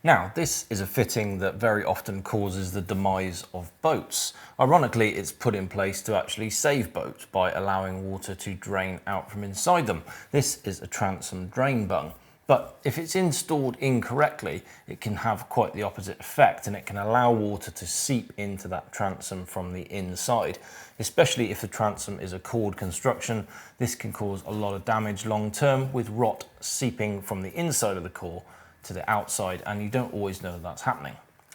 Now, this is a fitting that very often causes the demise of boats. Ironically, it's put in place to actually save boats by allowing water to drain out from inside them. This is a transom drain bung. But if it's installed incorrectly, it can have quite the opposite effect, and it can allow water to seep into that transom from the inside. Especially if the transom is a cord construction, this can cause a lot of damage long term, with rot seeping from the inside of the core to the outside, and you don't always know that's happening.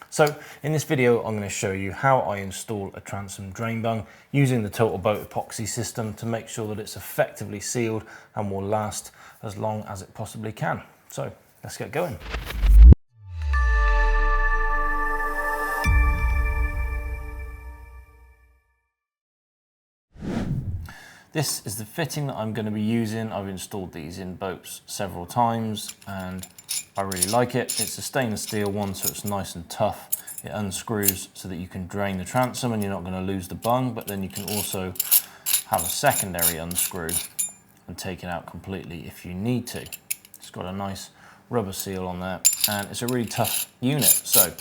So in this video, I'm going to show you how I install a transom drain bung using the TotalBoat Epoxy system to make sure that it's effectively sealed and will last as long as it possibly can. So let's get going. This is the fitting that I'm going to be using. I've installed these in boats several times and I really like it. It's a stainless steel one, so it's nice and tough. It unscrews so that you can drain the transom and you're not going to lose the bung, but then you can also have a secondary unscrew and take it out completely if you need to. It's got a nice rubber seal on there and it's a really tough unit. So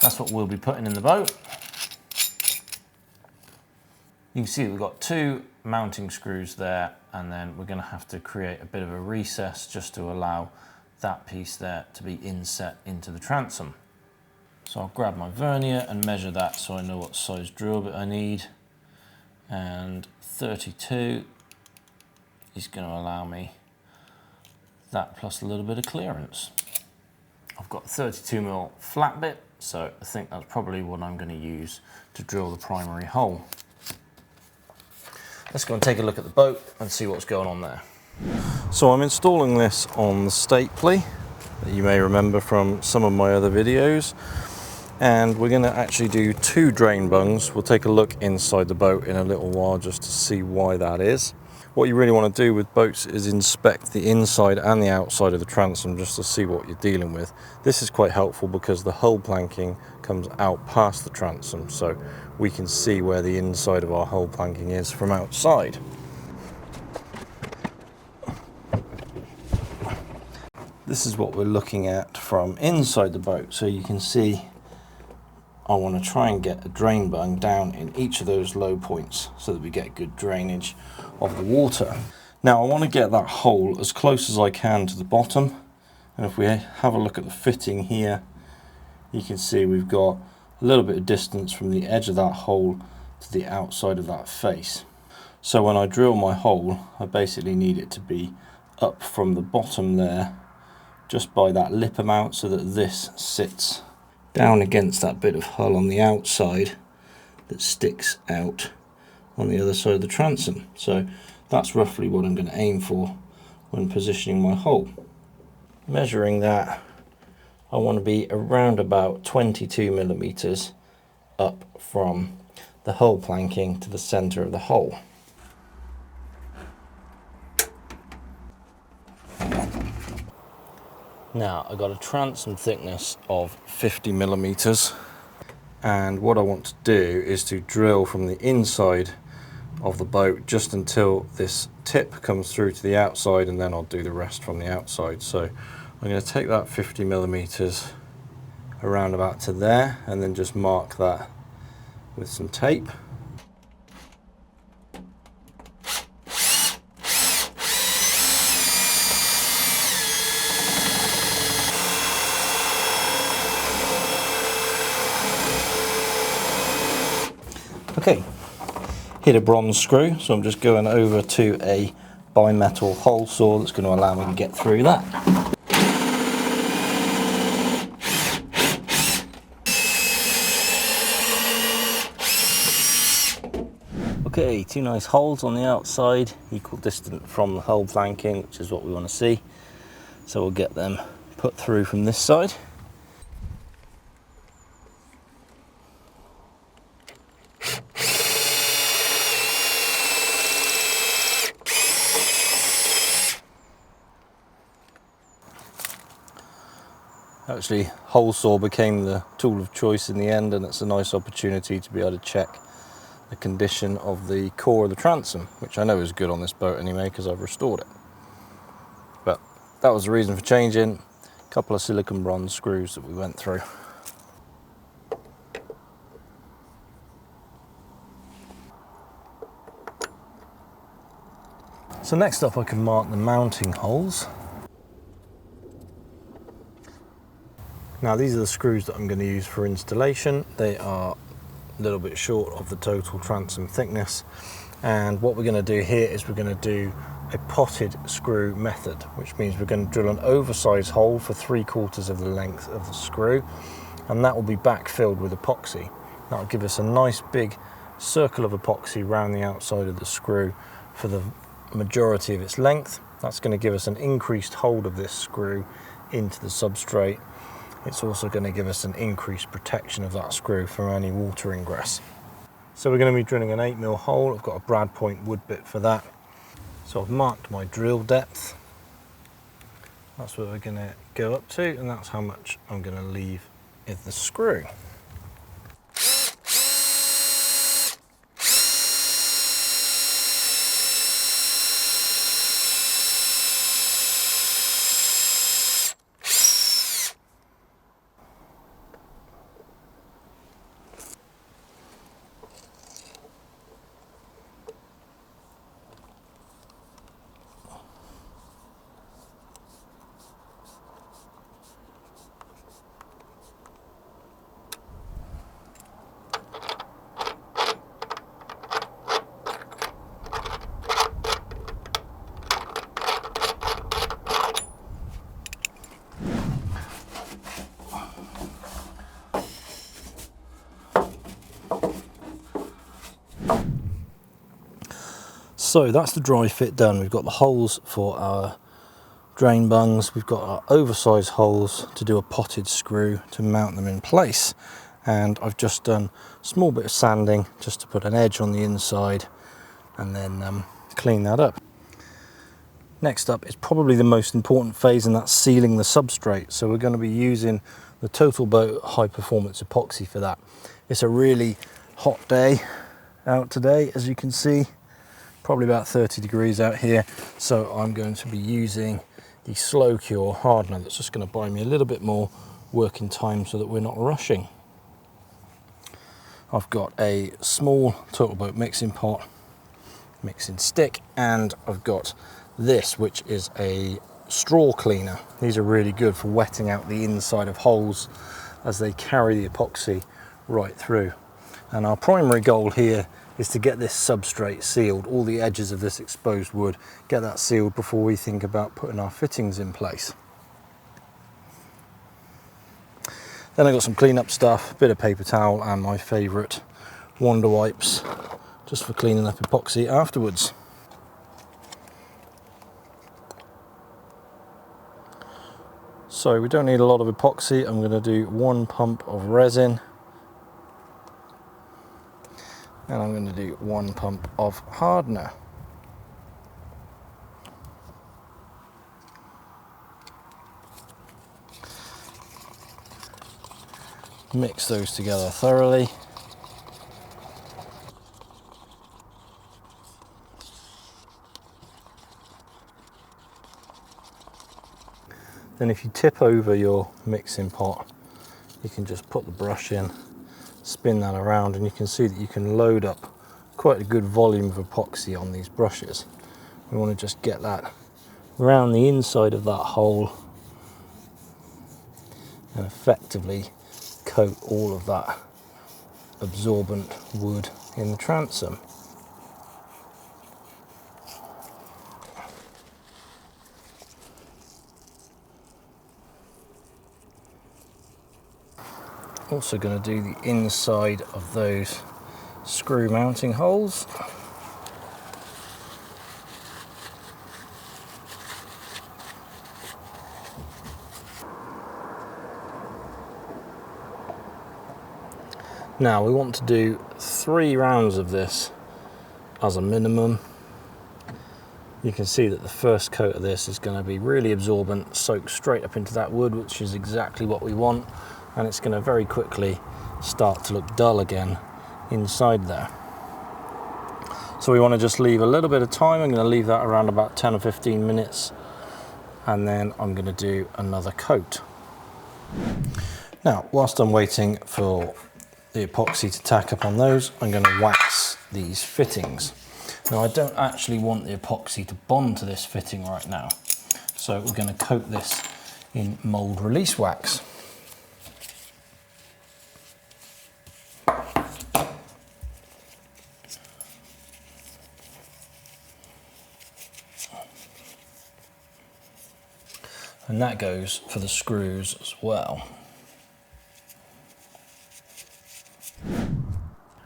that's what we'll be putting in the boat. You can see we've got two mounting screws there, and then we're going to have to create a bit of a recess just to allow that piece there to be inset into the transom. So I'll grab my vernier and measure that so I know what size drill bit I need, and 32 is going to allow me that plus a little bit of clearance. I've got a 32mm flat bit, so I think that's probably what I'm going to use to drill the primary hole. Let's go and take a look at the boat and see what's going on there. So I'm installing this on the stapler that you may remember from some of my other videos, and we're going to actually do two drain bungs. We'll take a look inside the boat in a little while just to see why that is. What you really want to do with boats is inspect the inside and the outside of the transom just to see what you're dealing with. This is quite helpful because the hull planking comes out past the transom, so we can see where the inside of our hull planking is from outside. This is what we're looking at from inside the boat, so you can see I want to try and get a drain bung down in each of those low points so that we get good drainage of the water. Now I want to get that hole as close as I can to the bottom, and if we have a look at the fitting here, you can see we've got a little bit of distance from the edge of that hole to the outside of that face. So when I drill my hole, I basically need it to be up from the bottom there, just by that lip amount, so that this sits down against that bit of hull on the outside that sticks out on the other side of the transom. So that's roughly what I'm going to aim for when positioning my hole. Measuring that, I want to be around about 22mm up from the hull planking to the center of the hole. Now I've got a transom thickness of 50mm, and what I want to do is to drill from the inside of the boat just until this tip comes through to the outside, and then I'll do the rest from the outside. So I'm going to take that 50mm around about to there and then just mark that with some tape. Okay, hit a bronze screw, so I'm just going over to a bimetal hole saw that's going to allow me to get through that. Okay, two nice holes on the outside, equal distance from the hull planking, which is what we want to see. So we'll get them put through from this side. Actually, hole saw became the tool of choice in the end, and it's a nice opportunity to be able to check the condition of the core of the transom, which I know is good on this boat anyway because I've restored it. But that was the reason for changing. couple of silicon bronze screws that we went through. So next up I can mark the mounting holes. Now these are the screws that I'm going to use for installation. They are a little bit short of the total transom thickness, and what we're going to do here is we're going to do a potted screw method, which means we're going to drill an oversized hole for 3/4 of the length of the screw, and that will be backfilled with epoxy. That will give us a nice big circle of epoxy around the outside of the screw for the majority of its length. That's going to give us an increased hold of this screw into the substrate. It's also going to give us an increased protection of that screw from any water ingress. So we're going to be drilling an 8mm hole. I've got a brad point wood bit for that. So I've marked my drill depth. That's what we're going to go up to, and that's how much I'm going to leave in the screw. So that's the dry fit done. We've got the holes for our drain bungs. We've got our oversized holes to do a potted screw to mount them in place. And I've just done a small bit of sanding just to put an edge on the inside and then clean that up. Next up is probably the most important phase, and that's sealing the substrate. So we're going to be using the TotalBoat High Performance Epoxy for that. It's a really hot day out today, as you can see. Probably about 30 degrees out here, so I'm going to be using the slow cure hardener. That's just going to buy me a little bit more working time so that we're not rushing. I've got a small TotalBoat mixing pot, mixing stick, and I've got this, which is a straw cleaner. These are really good for wetting out the inside of holes as they carry the epoxy right through. And our primary goal here is to get this substrate sealed, all the edges of this exposed wood, get that sealed before we think about putting our fittings in place. Then I got some cleanup stuff, a bit of paper towel and my favourite Wonder Wipes, just for cleaning up epoxy afterwards. So we don't need a lot of epoxy. I'm going to do 1 pump of resin. And I'm going to do 1 pump of hardener. Mix those together thoroughly. Then if you tip over your mixing pot, you can just put the brush in, spin that around, and you can see that you can load up quite a good volume of epoxy on these brushes. We want to just get that around the inside of that hole and effectively coat all of that absorbent wood in the transom. Also going to do the inside of those screw mounting holes. Now we want to do 3 rounds of this as a minimum. You can see that the first coat of this is going to be really absorbent, soak straight up into that wood, which is exactly what we want, and it's going to very quickly start to look dull again inside there. So we want to just leave a little bit of time. I'm going to leave that around about 10 or 15 minutes, and then I'm going to do another coat. Now, whilst I'm waiting for the epoxy to tack up on those, I'm going to wax these fittings. Now, I don't actually want the epoxy to bond to this fitting right now, so we're going to coat this in mold release wax. And that goes for the screws as well.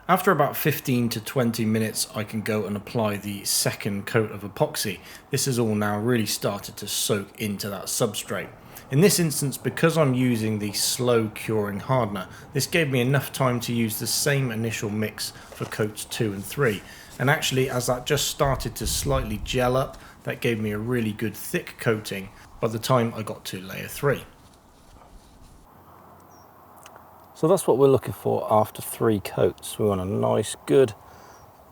After about 15 to 20 minutes, I can go and apply the second coat of epoxy. This has all now really started to soak into that substrate. In this instance, because I'm using the slow curing hardener, this gave me enough time to use the same initial mix for coats 2 and 3. And actually, as that just started to slightly gel up, that gave me a really good thick coating by the time I got to layer 3. So that's what we're looking for after 3 coats. We want a nice, good,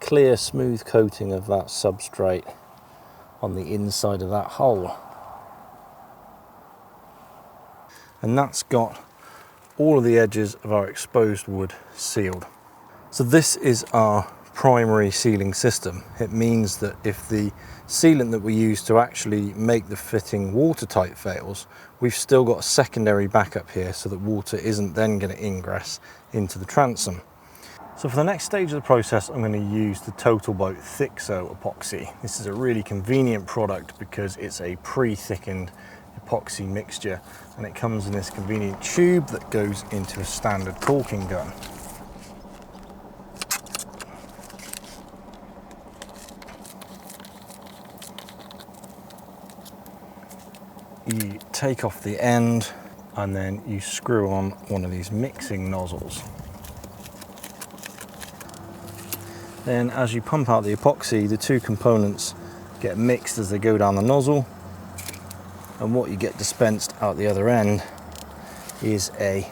clear, smooth coating of that substrate on the inside of that hole. And that's got all of the edges of our exposed wood sealed. So this is our primary sealing system. It means that if the sealant that we use to actually make the fitting watertight fails, we've still got a secondary backup here so that water isn't then going to ingress into the transom. So for the next stage of the process, I'm going to use the TotalBoat Thixo epoxy. This is a really convenient product because it's a pre-thickened epoxy mixture, and it comes in this convenient tube that goes into a standard caulking gun. You take off the end and then you screw on one of these mixing nozzles. Then as you pump out the epoxy, the 2 components get mixed as they go down the nozzle, and what you get dispensed out the other end is a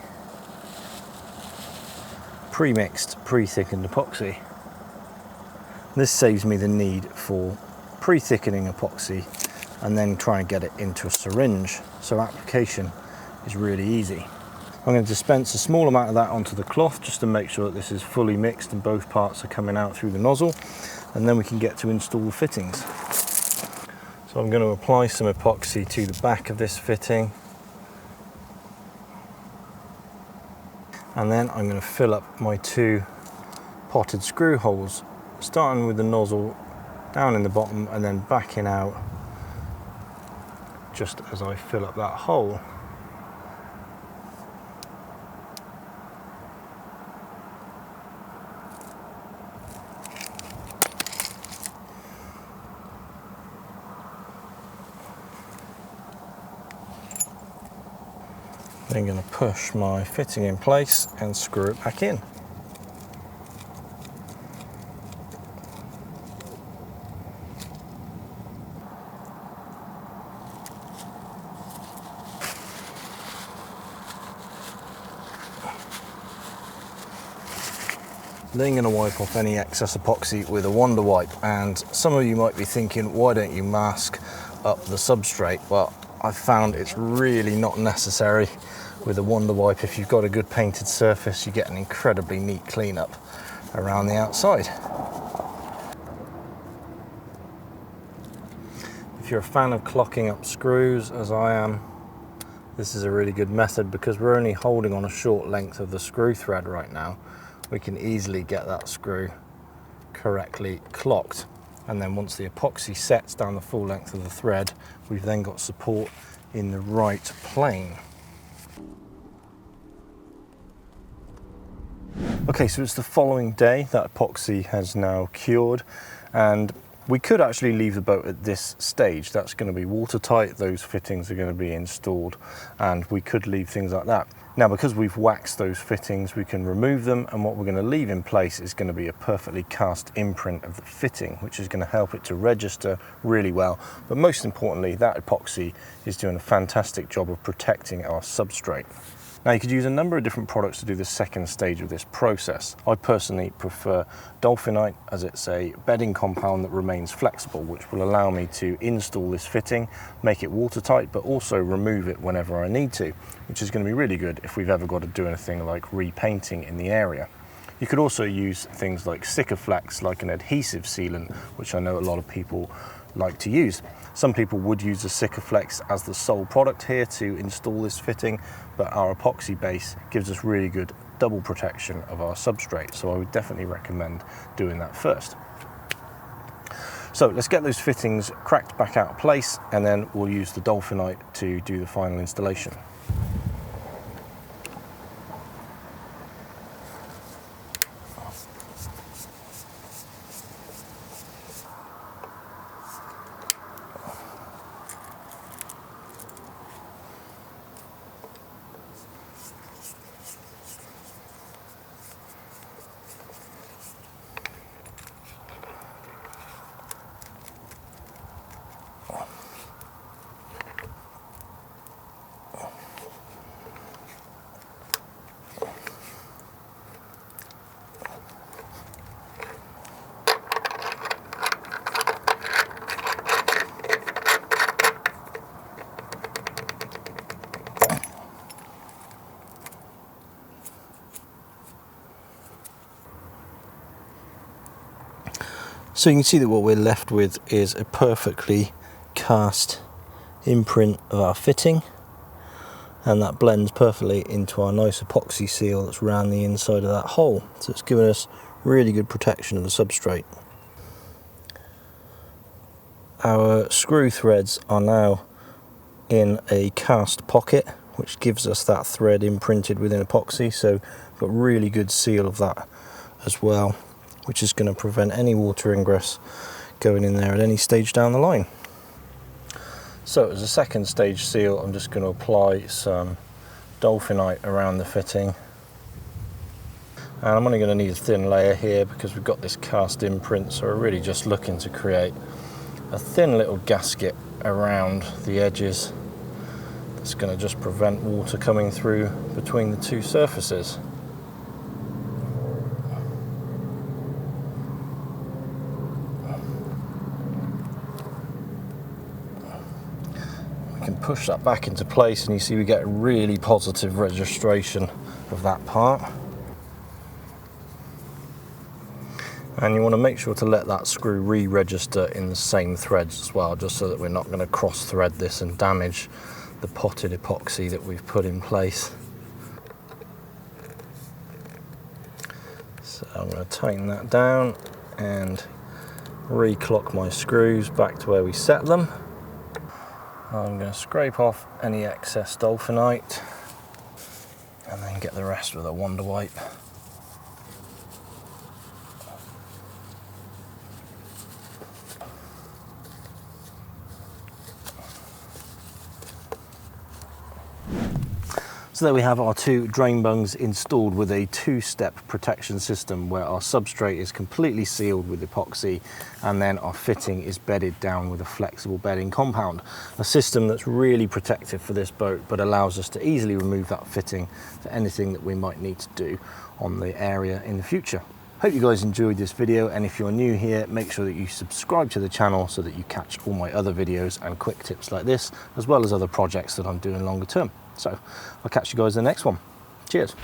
pre-mixed, pre-thickened epoxy. This saves me the need for pre-thickening epoxy and then try and get it into a syringe, so application is really easy. I'm going to dispense a small amount of that onto the cloth just to make sure that this is fully mixed and both parts are coming out through the nozzle, and then we can get to install the fittings. So I'm going to apply some epoxy to the back of this fitting, and then I'm going to fill up my 2 potted screw holes, starting with the nozzle down in the bottom and then backing out just as I fill up that hole. Then I'm going to push my fitting in place and screw it back in. Then you're going to wipe off any excess epoxy with a Wonder Wipe, and some of you might be thinking, why don't you mask up the substrate? Well, I've found it's really not necessary with a Wonder Wipe. If you've got a good painted surface, you get an incredibly neat cleanup around the outside. If you're a fan of clocking up screws, as I am, this is a really good method because we're only holding on a short length of the screw thread right now. We can easily get that screw correctly clocked, and then once the epoxy sets down the full length of the thread, we've then got support in the right plane. Okay, so it's the following day. That epoxy has now cured, and we could actually leave the boat at this stage. That's going to be watertight, those fittings are going to be installed, and we could leave things like that. Now, because we've waxed those fittings, we can remove them, and what we're going to leave in place is going to be a perfectly cast imprint of the fitting, which is going to help it to register really well. But most importantly, that epoxy is doing a fantastic job of protecting our substrate. Now you could use a number of different products to do the second stage of this process. I personally prefer Dolphinite, as it's a bedding compound that remains flexible, which will allow me to install this fitting, make it watertight, but also remove it whenever I need to, which is going to be really good if we've ever got to do anything like repainting in the area. You could also use things like Sikaflex, like an adhesive sealant, which I know a lot of people like to use. Some people would use the Sikaflex as the sole product here to install this fitting, but our epoxy base gives us really good double protection of our substrate, so I would definitely recommend doing that first. So let's get those fittings cracked back out of place, and then we'll use the Dolphinite to do the final installation. So you can see that what we're left with is a perfectly cast imprint of our fitting, and that blends perfectly into our nice epoxy seal that's around the inside of that hole. So it's given us really good protection of the substrate. Our screw threads are now in a cast pocket, which gives us that thread imprinted within epoxy, so we've got really good seal of that as well, which is going to prevent any water ingress going in there at any stage down the line. So as a second stage seal, I'm just going to apply some Dolphinite around the fitting. And I'm only going to need a thin layer here because we've got this cast imprint, so we're really just looking to create a thin little gasket around the edges that's going to just prevent water coming through between the two surfaces. Can push that back into place, and you see we get a really positive registration of that part. And you want to make sure to let that screw re-register in the same threads as well, just so that we're not going to cross thread this and damage the potted epoxy that we've put in place. So I'm going to tighten that down and re-clock my screws back to where we set them. I'm going to scrape off any excess Dolphinite and then get the rest with a Wonder Wipe. So there we have our two drain bungs installed with a two-step protection system where our substrate is completely sealed with epoxy, and then our fitting is bedded down with a flexible bedding compound. A system that's really protective for this boat, but allows us to easily remove that fitting for anything that we might need to do on the area in the future. Hope you guys enjoyed this video, and if you're new here, make sure that you subscribe to the channel so that you catch all my other videos and quick tips like this, as well as other projects that I'm doing longer term. So I'll catch you guys in the next one. Cheers.